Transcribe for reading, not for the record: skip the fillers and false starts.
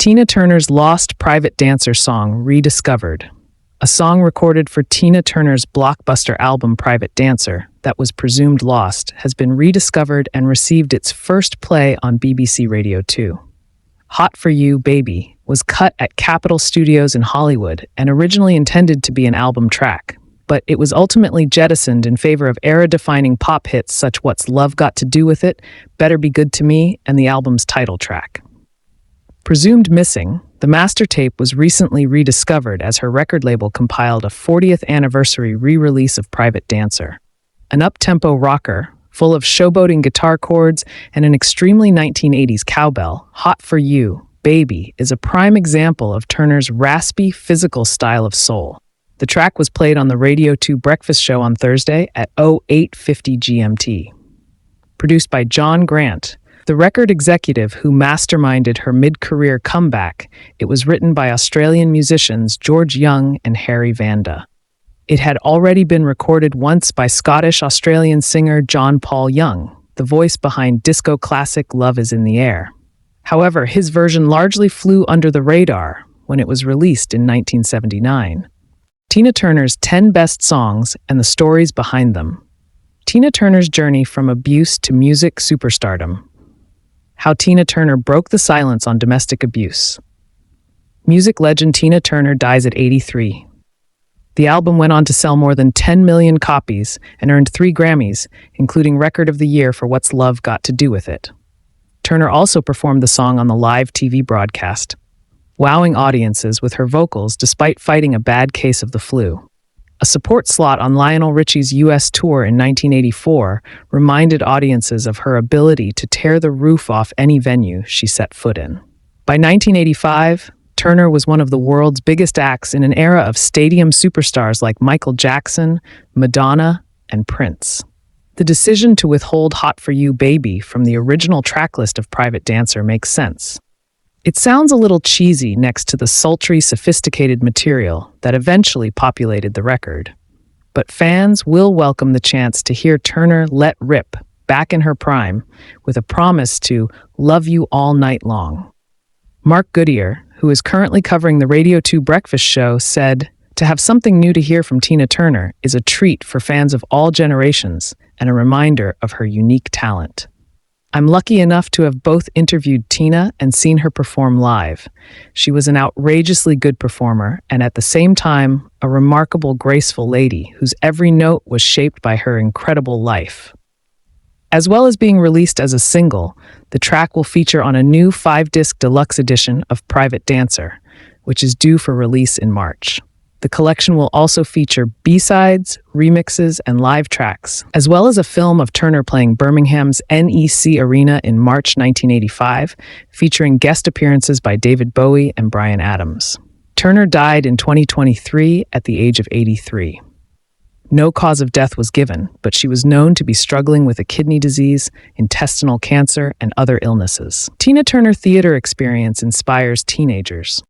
Tina Turner's lost private dancer song rediscovered. A song recorded for Tina Turner's blockbuster album Private Dancer that was presumed lost has been rediscovered and received its first play on BBC Radio 2. Hot for You, Baby was cut at Capitol Studios in Hollywood and originally intended to be an album track, but it was ultimately jettisoned in favor of era-defining pop hits such What's Love Got to Do With It, Better Be Good to Me, and the album's title track. Presumed missing, the master tape was recently rediscovered as her record label compiled a 40th anniversary re-release of Private Dancer. An up-tempo rocker, full of showboating guitar chords and an extremely 1980s cowbell, Hot for You, Baby is a prime example of Turner's raspy, physical style of soul. The track was played on the Radio 2 breakfast show on Thursday at 0850 GMT. Produced by John Grant, the record executive who masterminded her mid-career comeback, it was written by Australian musicians George Young and Harry Vanda. It had already been recorded once by Scottish-Australian singer John Paul Young, the voice behind disco classic Love Is in the Air. However, his version largely flew under the radar when it was released in 1979. Tina Turner's 10 Best Songs and the Stories Behind Them. Tina Turner's journey from abuse to music superstardom. How Tina Turner broke the silence on domestic abuse. Music legend Tina Turner dies at 83. The album went on to sell more than 10 million copies and earned 3 Grammys, including Record of the Year for What's Love Got to Do With It. Turner also performed the song on the live TV broadcast, wowing audiences with her vocals despite fighting a bad case of the flu. A support slot on Lionel Richie's U.S. tour in 1984 reminded audiences of her ability to tear the roof off any venue she set foot in. By 1985, Turner was one of the world's biggest acts in an era of stadium superstars like Michael Jackson, Madonna, and Prince. The decision to withhold Hot for You, Baby from the original tracklist of Private Dancer makes sense. It sounds a little cheesy next to the sultry, sophisticated material that eventually populated the record. But fans will welcome the chance to hear Turner let rip back in her prime with a promise to love you all night long. Mark Goodyear, who is currently covering the Radio 2 breakfast show, said, "To have something new to hear from Tina Turner is a treat for fans of all generations and a reminder of her unique talent. I'm lucky enough to have both interviewed Tina and seen her perform live. She was an outrageously good performer and at the same time, a remarkable, graceful lady whose every note was shaped by her incredible life." As well as being released as a single, the track will feature on a new 5-disc deluxe edition of Private Dancer, which is due for release in March. The collection will also feature B-sides, remixes, and live tracks, as well as a film of Turner playing Birmingham's NEC Arena in March 1985, featuring guest appearances by David Bowie and Bryan Adams. Turner died in 2023 at the age of 83. No cause of death was given, but she was known to be struggling with a kidney disease, intestinal cancer, and other illnesses. Tina Turner theater experience inspires teenagers.